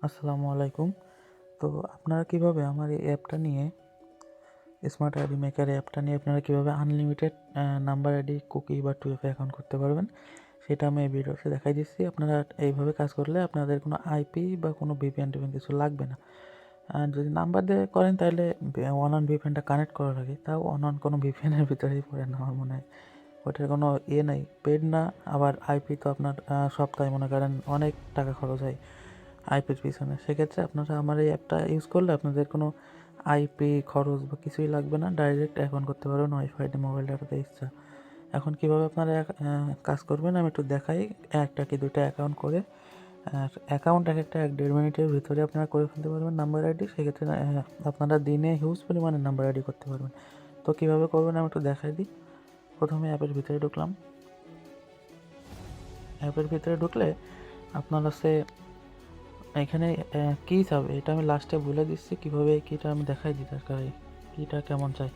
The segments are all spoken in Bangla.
আসসালামু আলাইকুম। তো আপনারা কিভাবে আমার এই অ্যাপটা নিয়ে স্মার্ট আইডি মেকার অ্যাপটা নিয়ে আপনারা কিভাবে আনলিমিটেড নাম্বার আইডি, কুকি বা 2FA অ্যাকাউন্ট করতে পারবেন সেটা আমি এই ভিডিওতে দেখাই দিচ্ছি। আপনারা এইভাবে কাজ করলে আপনাদের কোনো আইপি বা কোনো ভিপিএন কিছু লাগবে না। আর যদি নাম্বার দিয়ে করেন তাহলে অন ভিপিএনটা কানেক্ট করা লাগে, তাও অন কোনো ভিপিএনের ভিতরেই পড়ে না আমার মনে হয়। ওটার কোনো নাই, পেড না। আবার আইপি তো আপনার সপ্তাহে মনে করেন অনেক টাকা খরচ হয় আইপির পিছনে। সেক্ষেত্রে আপনারা আমার এই অ্যাপটা ইউজ করলে আপনাদের কোনো আইপি খরচ বা কিছুই লাগবে না, ডাইরেক্ট অ্যাকাউন্ট করতে পারবেন ওয়াইফাই দিয়ে, মোবাইল ডাটাতে ইচ্ছা। এখন কীভাবে আপনারা কাজ করবেন আমি একটু দেখাই। একটা কি দুইটা অ্যাকাউন্ট করে, আর অ্যাকাউন্ট এক একটা 1-1.5 মিনিটের ভিতরে আপনারা করে ফেলতে পারবেন নাম্বার আইডি। সেক্ষেত্রে আপনারা দিনে হিউজ পরিমাণে নাম্বার আইডি করতে পারবেন। তো কীভাবে করবেন আমি একটু দেখাই দিই। প্রথমে অ্যাপের ভিতরে ঢুকলাম। অ্যাপের ভিতরে ঢুকলে আপনার হচ্ছে এখানে কি চাবে এটা আমি লাস্টে বলে দিচ্ছি, কীভাবে এই কিটা আমি দেখাই দিই। দরকার এই কিটা কেমন চাই,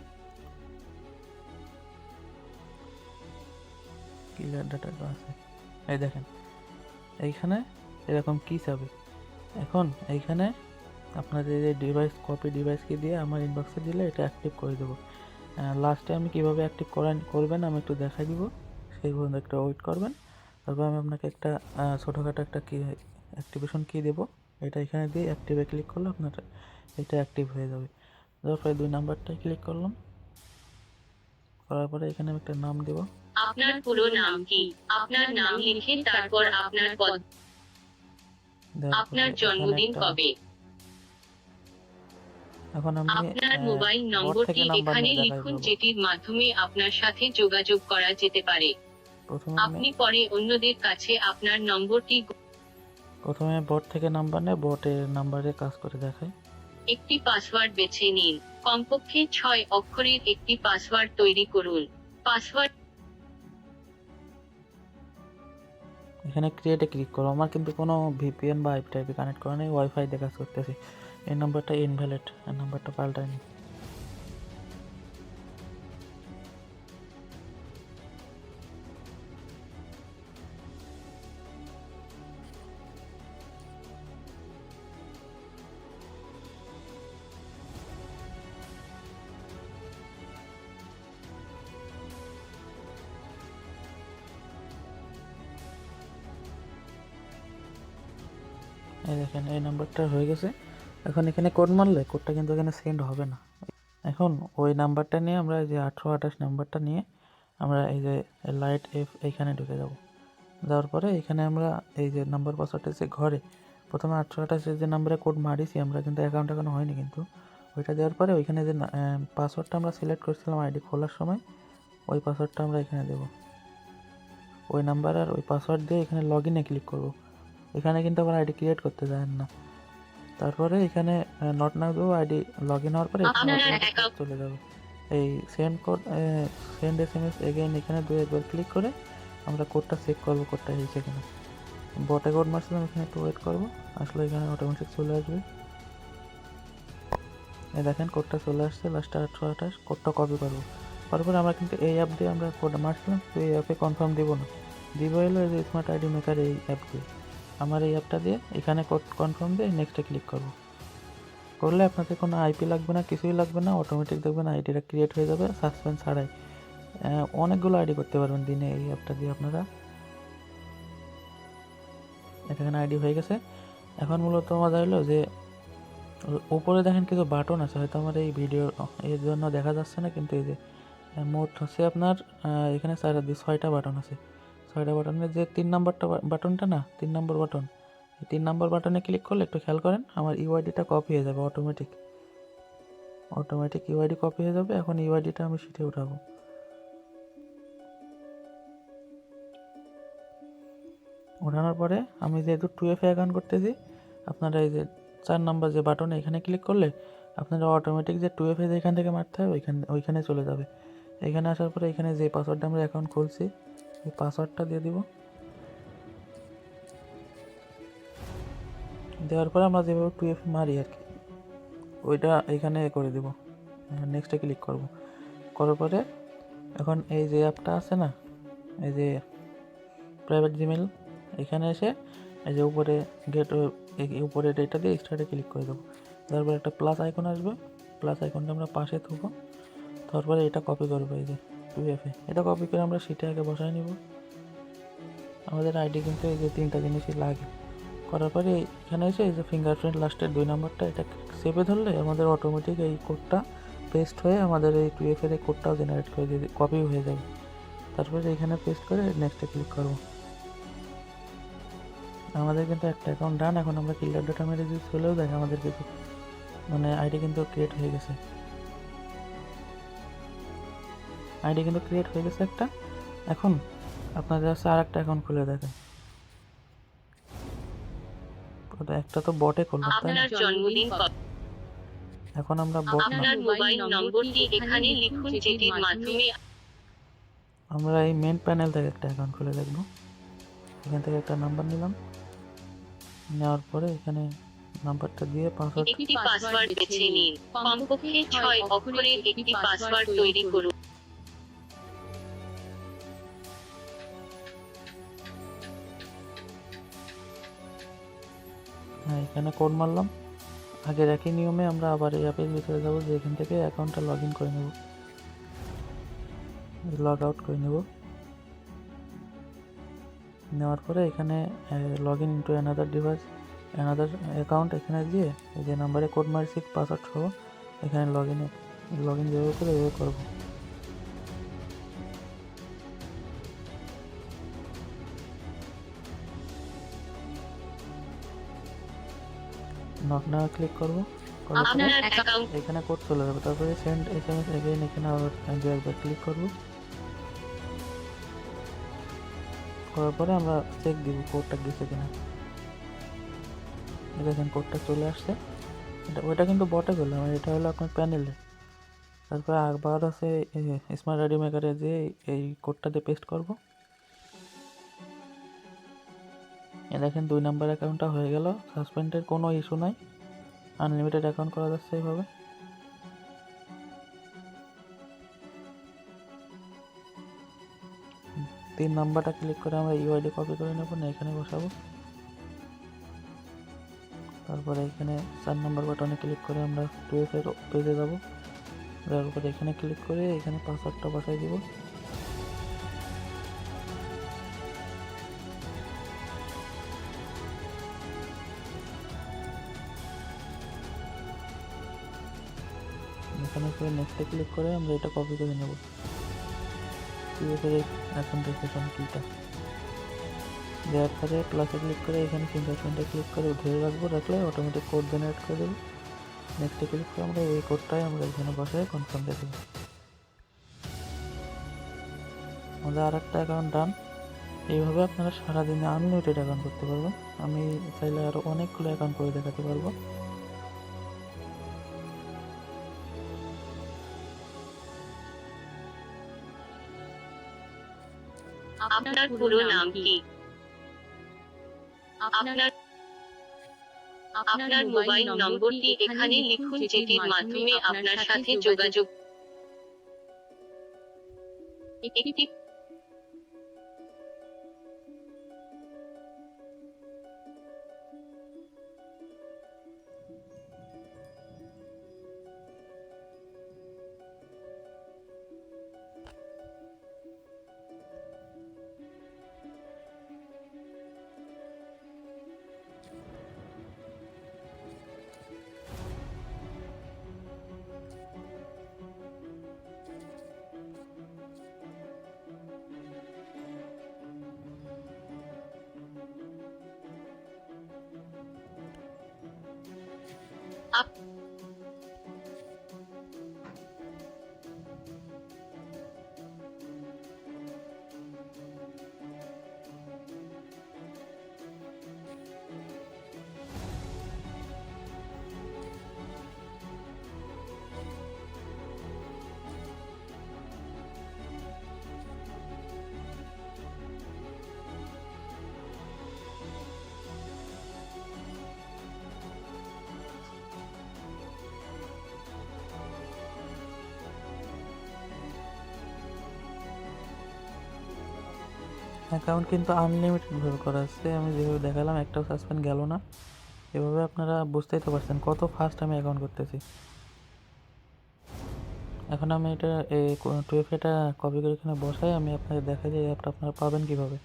ক্লিয়ার ডাটা আছে। এই দেখেন এইখানে এরকম কি চাবে। এখন এইখানে আপনাদের এই ডিভাইস কপি ডিভাইসকে দিয়ে আমার ইনবক্সে দিলে এটা অ্যাক্টিভ করে দেবো। লাস্টে আমি কীভাবে অ্যাক্টিভ করবেন আমি একটু দেখাই দিব, সেই পর্যন্ত একটা ওয়েট করবেন। তারপর আমি আপনাকে একটা ছোটোখাটো একটা কি অ্যাক্টিভেশন কি দেবো, এটা এখানে দিয়ে অ্যাক্টিভে ক্লিক করলে আপনার এটা অ্যাক্টিভ হয়ে যাবে। তারপরে 2 নাম্বারটায় ক্লিক করলাম, করার পরে এখানে আমি একটা নাম দেব। আপনার পুরো নাম কি? আপনার নাম লিখে তারপর আপনার পদ, আপনার জন্মদিন কবে, এখন আমি আপনার মোবাইল বট নম্বরটি থেকে নাম্বার এখানে নিয়ে দেখাই লিখুন দেবো। যেটির মাধ্যমে আপনার সাথে যোগাযোগ করা যেতে পারে। আপনি পরে অন্যদের কাছে আপনার নম্বরটি প্রথমে বট থেকে নাম্বার নেয়, বটের নাম্বারে কাজ করে দেখাই। একটি পাসওয়ার্ড বেছে নিন। কমপক্ষে 6 অক্ষরের একটি পাসওয়ার্ড তৈরি করুন। পাসওয়ার্ড এখানে ক্রিয়েটে ক্লিক করো। আমার কিন্তু কোনো ভিপিএন বা আইপি টাইপে কানেক্ট করা নেই, ওয়াইফাই দিয়ে কাজ করতেছি। এই নাম্বারটা ইনভ্যালিড, এই নাম্বারটা পাল্টায়নি। এই দেখেন এই নাম্বারটা হয়ে গেছে। এখন এখানে কোড মারলে কোডটা কিন্তু এখানে সেন্ড হবে না। এখন ওই নাম্বারটা নিয়ে আমরা এই যে 1828 নাম্বারটা নিয়ে আমরা এই যে লাইট এফ এইখানে ঢুকে যাব। যাওয়ার পরে এখানে আমরা এই যে নাম্বার পাসওয়ার্ডটা যে ঘরে প্রথমে 1828 যে নাম্বারে কোড মারিছি আমরা, কিন্তু অ্যাকাউন্ট এখনো হয়নি, কিন্তু ওইটা দেওয়ার পরে ওইখানে যে পাসওয়ার্ডটা আমরা সিলেক্ট করছিলাম আইডি খোলার সময়, ওই পাসওয়ার্ডটা আমরা এখানে দেবো। ওই নাম্বার আর ওই পাসওয়ার্ড দিয়ে এখানে লগ ইনে ক্লিক করবো। এখানে কিন্তু আবার আইডি ক্রিয়েট করতে যাবেন না। তারপরে এখানে নট নাও দেবো। আইডি লগ ইন হওয়ার পরে এখানে চলে যাবে এই send code, send SMS again. এখানে 2-1 ক্লিক করে আমরা কোডটা চেক করবো কোডটা এসেছে কিনা। বটে কোড মারছিলাম, এখানে একটু ওয়েট করবো, আসলে এখানে অটোমেটিক চলে আসবে। এই দেখেন কোডটা চলে আসছে, লাস্টে 1828 কোডটা কপি করবো। তারপরে আমরা কিন্তু এই অ্যাপ দিয়ে আমরা কোড মারছিলাম, তো এই অ্যাপে কনফার্ম দিব না, দিব হলো এই যে স্মার্ট আইডি মেকার এই অ্যাপ দিয়ে। আমার এই অ্যাপটা দিয়ে এখানে কোড কনফার্ম দিয়ে নেক্সটে ক্লিক করবো। করলে আপনাদের কোনো আইপি লাগবে না, কিছুই লাগবে না, অটোমেটিক দেখবেন আইডিটা ক্রিয়েট হয়ে যাবে সাসপেন্স ছাড়াই। অনেকগুলো আইডি করতে পারবেন দিনে এই অ্যাপটা দিয়ে আপনারা। এখানে আইডি হয়ে গেছে। এখন মূলত মজা হলো যে উপরে দেখেন কিছু বাটন আছে, হয়তো আমার এই ভিডিও এর জন্য দেখা যাচ্ছে না, কিন্তু এই যে মোট হচ্ছে আপনার এখানে 6টা বাটন আছে। 6টা বাটনের যে 3 নাম্বারটা বাটনটা না, 3 নম্বর বাটন, এই 3 নম্বর বাটনে ক্লিক করলে একটু খেয়াল করেন আমার ইউআইডিটা কপি হয়ে যাবে অটোমেটিক ইউআইডি কপি হয়ে যাবে। এখন ইউআইডিটা আমি শিটে উঠাবো। ওঠানোর পরে আমি যেহেতু 2FA অ্যাকাউন্ট করতেছি, আপনারা এই যে 4 নম্বর যে বাটনে এখানে ক্লিক করলে আপনারা অটোমেটিক যে 2FA যেখান থেকে মারতে হবে ওইখানে চলে যাবে। এখানে আসার পরে এখানে যে পাসওয়ার্ডটা আমরা অ্যাকাউন্ট খুলছি এই পাসওয়ার্ডটা দিয়ে দিব। দেওয়ার পরে আমরা যেভাবে 2FA মারি আর কি, ওইটা এখানে করে দেব। নেক্সটে ক্লিক করব। করার পরে এখন এই যে অ্যাপটা আছে না, এই যে প্রাইভেট জিমেল, এখানে এসে এই যে উপরে গেট এই উপরে এটা দিয়ে স্টার্টে ক্লিক করে দেবো। তারপর একটা প্লাস আইকন আসবে, প্লাস আইকনটা আমরা পাশে থবো। তারপরে এটা কপি করবো, এই যে 2FA এটা কপি করে আমরা সিটে আগে বসায় নিব। আমাদের আইডি কিন্তু এই যে 3টা জিনিসই লাগে। করার পরে এখানে এসে এই যে ফিঙ্গারপ্রিন্ট লাস্টের 2 নাম্বারটা এটা চেপে ধরলে আমাদের অটোমেটিক এই কোডটা পেস্ট হয়ে আমাদের এই 2FA এর কোডটাও জেনারেট করে দিয়ে কপি হয়ে যাবে। তারপরে এখানে পেস্ট করে নেক্সটে ক্লিক করব। আমাদের কিন্তু একটা অ্যাকাউন্ট ডান। এখন আমরা কিলার ডাটা মেরে যদি চলেও দেয় আমাদের কিছু মানে আইডি কিন্তু ক্রিয়েট হয়ে গেছে, আইডি কিন্তু ক্রিয়েট হয়ে গেছে একটা। এখন আপনাদের কাছে আর একটা অ্যাকাউন্ট খুলে দেখেন, একটা তো বটে করলাম তাই না? আপনার জন্মদিন কবে? এখন আমরা বট না, আপনার মোবাইল নম্বরটি এখানে লিখুন যেটির মাধ্যমে আমরা এই মেন প্যানেল থেকে একটা অ্যাকাউন্ট খুলে দেখবো। এখান থেকে একটা নাম্বার নিলাম, নেওয়ার পরে এখানে নাম্বারটা দিয়ে পাসওয়ার্ড, একটি পাসওয়ার্ড বেছে নিন। কমপক্ষে 6 অক্ষরের একটি পাসওয়ার্ড তৈরি করুন। হ্যাঁ এখানে কোড মারলাম। আগের একই নিয়মে আমরা আবার এই অ্যাপের ভিতরে যাবো, যে এখান থেকে অ্যাকাউন্টটা লগ ইন করে নেব, লগ আউট করে নেব। নেওয়ার পরে এখানে log in into another device, another account এখানে দিয়ে এই যে নাম্বারে কোড মারছি পাসওয়ার্ড সহ এখানে লগ ইন যেভাবে করে এভাবে করবো। নক না ক্লিক করবো, করার পরে আপনার অ্যাকাউন্ট এখানে কোড চলে যাবে। তারপরে সেন্ড SMS এগেইন এখানে আবার একবার ক্লিক করবো। করার পরে আমরা চেক দিব কোডটা গেছে কিনা। দেখেন কোডটা চলে আসছে। ওইটা কিন্তু বটে করলাম, এটা হলো আপনার প্যানেলে। তারপরে আবার আছে স্মার্ট আইডি মেকারে যে এই কোডটা দিয়ে পেস্ট করব। দেখেন 2 নাম্বার অ্যাকাউন্টটা হয়ে গেল। সাসপেন্ডের কোনো ইস্যু নাই, আনলিমিটেড অ্যাকাউন্ট করা যাচ্ছে এইভাবে। 3 নাম্বারটা ক্লিক করে আমরা ইউআইডি কপি করে নেব, না এখানে বসাবো। তারপরে এখানে 4 নাম্বার বাটনে ক্লিক করে আমরা 2FA এর পেজে যাব। যাওয়ার পরে এখানে ক্লিক করে এখানে পাসওয়ার্ডটা বসাই দিব। এখানে করে নেক্সটে ক্লিক করে আমরা এটা কপি করে নেব, 2FA এর অ্যাথেন্টিকেশন কিটা দেওয়ার পরে প্লাসে ক্লিক করে এখানে ফিঙ্গারপ্রিন্টে ক্লিক করে ধরে রাখবো, রাখলে অটোমেটিক কোড জেনারেট করে দেবে। নেক্সটে ক্লিক করে আমরা এই কোডটাই আমরা এখানে বসায় কনফার্ম দিয়ে দেবো। আমাদের আর একটা অ্যাকাউন্ট ডান। এইভাবে আপনারা সারাদিনে আনলিমিটেড অ্যাকাউন্ট করতে পারবেন। আমি চাইলে আরও অনেকগুলো অ্যাকাউন্ট করে দেখাতে পারবো। আপনার পুরো নাম কি? আপনার মোবাইল নম্বরটি এখানে লিখুন যেটির মাধ্যমে আপনার সাথে যোগাযোগ। একটি অ্যাকাউন্ট কিন্তু আনলিমিটেডভাবে করা আছে, আমি যেভাবে দেখালাম একটাও সাসপেন্ড গেল না। এভাবে আপনারা বুঝতেই তো পারছেন কত ফাস্ট আমি অ্যাকাউন্ট করতেছি। এখন আমি এটা 2FA কপি করে এখানে বসাই, আমি আপনাদের দেখাই যে এই অ্যাপটা আপনারা পাবেন কীভাবে।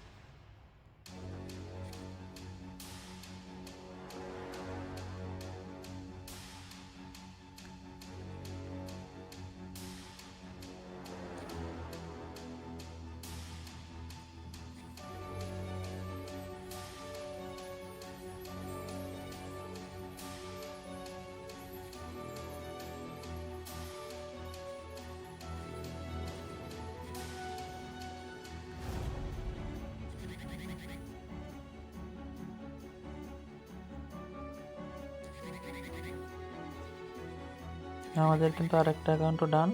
আমাদের কিন্তু আর একটা অ্যাকাউন্টও ডান।